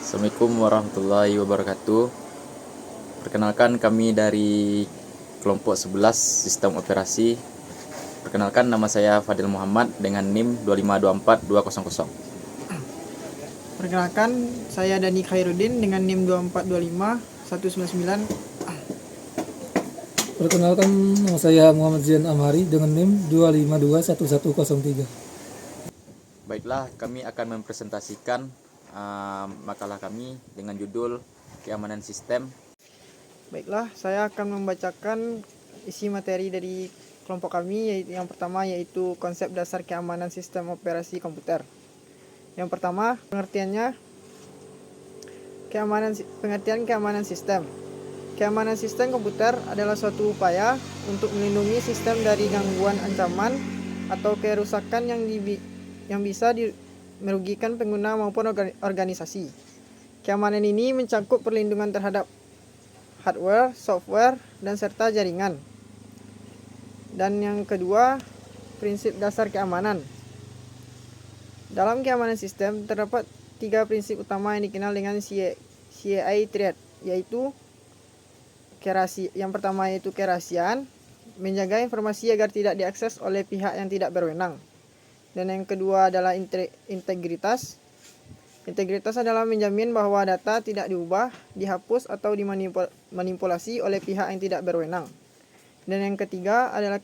Assalamualaikum warahmatullahi wabarakatuh. Perkenalkan, kami dari kelompok 11 sistem operasi. Perkenalkan, nama saya Fadil Muhammad dengan NIM 2524200. Perkenalkan, saya Dani Khairuddin dengan NIM 2425199. Perkenalkan, nama saya Muhammad Zian Amhari dengan NIM 2521103. Baiklah, kami akan mempresentasikan makalah kami dengan judul Keamanan Sistem. Baiklah, saya akan membacakan isi materi dari kelompok kami. Yang pertama yaitu konsep dasar keamanan sistem operasi komputer. Yang pertama, pengertian keamanan sistem. Keamanan sistem komputer adalah suatu upaya untuk melindungi sistem dari gangguan, ancaman, atau kerusakan yang bisa merugikan pengguna maupun organisasi. Keamanan ini mencakup perlindungan terhadap hardware, software, dan serta jaringan. Dan yang kedua, prinsip dasar keamanan. Dalam keamanan sistem terdapat 3 prinsip utama yang dikenal dengan CAI Triad, yaitu yang pertama yaitu kerahasiaan, menjaga informasi agar tidak diakses oleh pihak yang tidak berwenang. Dan yang kedua adalah integritas. Integritas adalah menjamin bahwa data tidak diubah, dihapus, atau dimanipulasi oleh pihak yang tidak berwenang. Dan yang ketiga adalah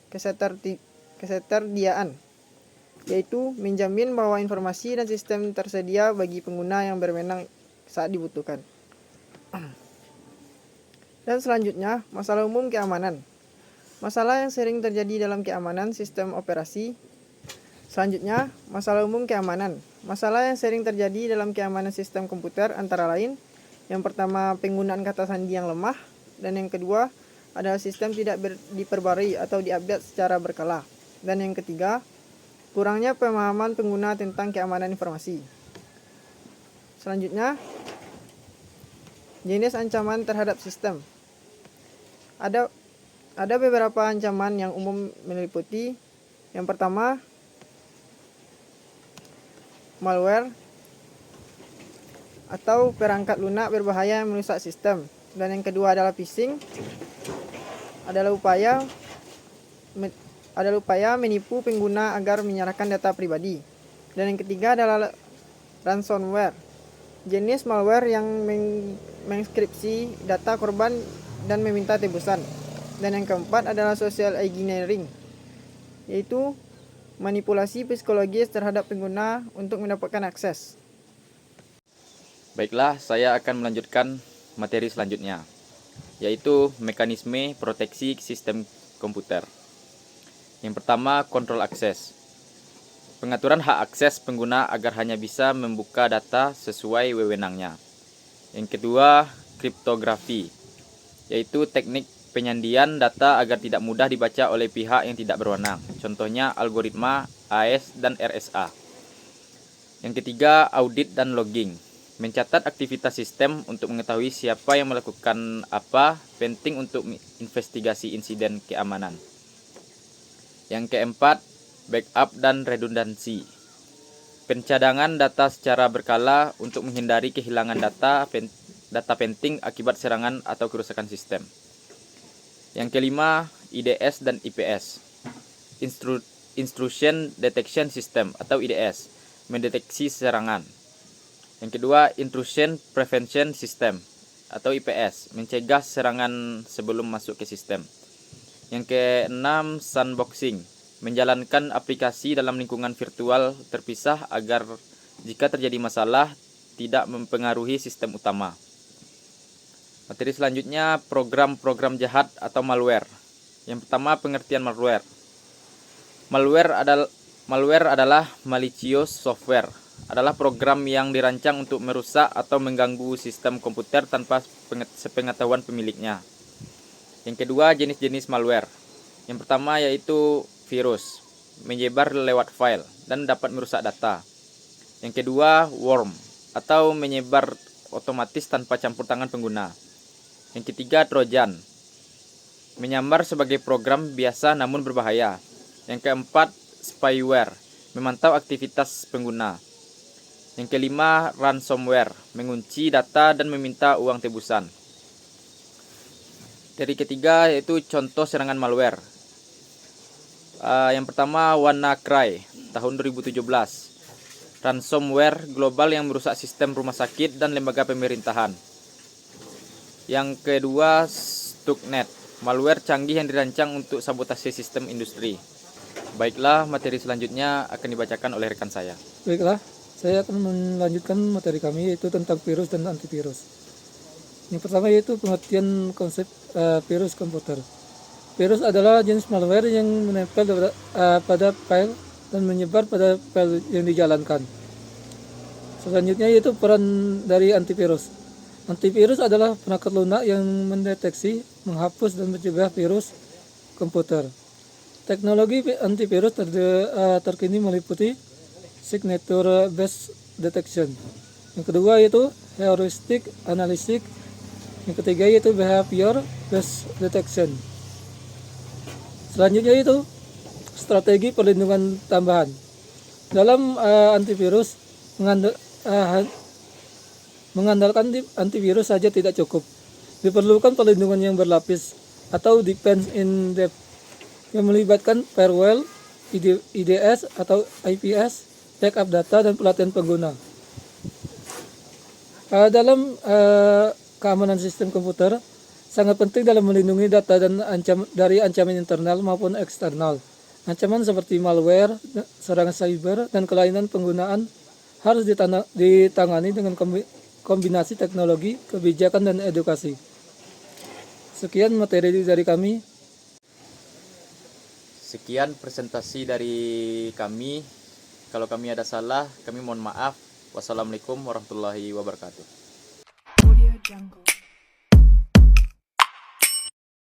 ketersediaan, yaitu menjamin bahwa informasi dan sistem tersedia bagi pengguna yang berwenang saat dibutuhkan. Dan selanjutnya, masalah umum keamanan. Masalah yang sering terjadi dalam keamanan sistem operasi. Selanjutnya, masalah umum keamanan. Masalah yang sering terjadi dalam keamanan sistem komputer antara lain, yang pertama penggunaan kata sandi yang lemah, dan yang kedua adalah sistem tidak diperbarui atau diupdate secara berkala. Dan yang ketiga, kurangnya pemahaman pengguna tentang keamanan informasi. Selanjutnya, jenis ancaman terhadap sistem. Ada beberapa ancaman yang umum meliputi, yang pertama, malware atau perangkat lunak berbahaya yang merusak sistem. Dan yang kedua adalah phishing, adalah upaya menipu pengguna agar menyerahkan data pribadi. Dan yang ketiga adalah ransomware, jenis malware yang mengenkripsi data korban dan meminta tebusan. Dan yang keempat adalah social engineering, yaitu manipulasi psikologis terhadap pengguna untuk mendapatkan akses. Baiklah, saya akan melanjutkan materi selanjutnya, yaitu mekanisme proteksi sistem komputer. Yang pertama, kontrol akses. Pengaturan hak akses pengguna agar hanya bisa membuka data sesuai wewenangnya. Yang kedua, kriptografi, yaitu teknik penyandian data agar tidak mudah dibaca oleh pihak yang tidak berwenang. Contohnya algoritma AES dan RSA. Yang ketiga, audit dan logging. Mencatat aktivitas sistem untuk mengetahui siapa yang melakukan apa, penting untuk investigasi insiden keamanan. Yang keempat, backup dan redundansi. Pencadangan data secara berkala untuk menghindari kehilangan data penting akibat serangan atau kerusakan sistem. Yang kelima, IDS dan IPS. Intrusion Detection System atau IDS, mendeteksi serangan. Yang kedua, Intrusion Prevention System atau IPS, mencegah serangan sebelum masuk ke sistem. Yang keenam, sandboxing, menjalankan aplikasi dalam lingkungan virtual terpisah agar jika terjadi masalah tidak mempengaruhi sistem utama. Materi selanjutnya, program-program jahat atau malware. Yang pertama, pengertian malware. Malware adalah malicious software, adalah program yang dirancang untuk merusak atau mengganggu sistem komputer tanpa sepengetahuan pemiliknya. Yang kedua, jenis-jenis malware. Yang pertama yaitu virus, menyebar lewat file dan dapat merusak data. Yang kedua, worm, atau menyebar otomatis tanpa campur tangan pengguna. Yang ketiga, trojan, menyamar sebagai program biasa namun berbahaya. Yang keempat, spyware, memantau aktivitas pengguna. Yang kelima, ransomware, mengunci data dan meminta uang tebusan. Dari ketiga yaitu contoh serangan malware. Yang pertama, WannaCry tahun 2017. Ransomware global yang merusak sistem rumah sakit dan lembaga pemerintahan. Yang kedua, Stuxnet, malware canggih yang dirancang untuk sabotase sistem industri. Baiklah, materi selanjutnya akan dibacakan oleh rekan saya. Baiklah, saya akan melanjutkan materi kami yaitu tentang virus dan antivirus. Yang pertama yaitu pengertian konsep virus komputer. Virus adalah jenis malware yang menempel pada file dan menyebar pada file yang dijalankan. Selanjutnya yaitu peran dari antivirus. Antivirus adalah perangkat lunak yang mendeteksi, menghapus, dan mencegah virus komputer. Teknologi antivirus terkini meliputi signature based detection. Yang kedua yaitu heuristic analysis. Yang ketiga yaitu behavior based detection. Selanjutnya itu strategi perlindungan tambahan. Dalam antivirus mengandalkan antivirus saja tidak cukup. Diperlukan perlindungan yang berlapis atau defense in depth yang melibatkan firewall, IDS atau IPS, backup data dan pelatihan pengguna. Dalam keamanan sistem komputer sangat penting dalam melindungi data dan dari ancaman internal maupun eksternal. Ancaman seperti malware, serangan cyber, dan kelainan penggunaan harus ditangani dengan kombinasi teknologi, kebijakan, dan edukasi. Sekian materi dari kami. Sekian presentasi dari kami. Kalau kami ada salah, kami mohon maaf. Wassalamualaikum warahmatullahi wabarakatuh. Audio Jungle.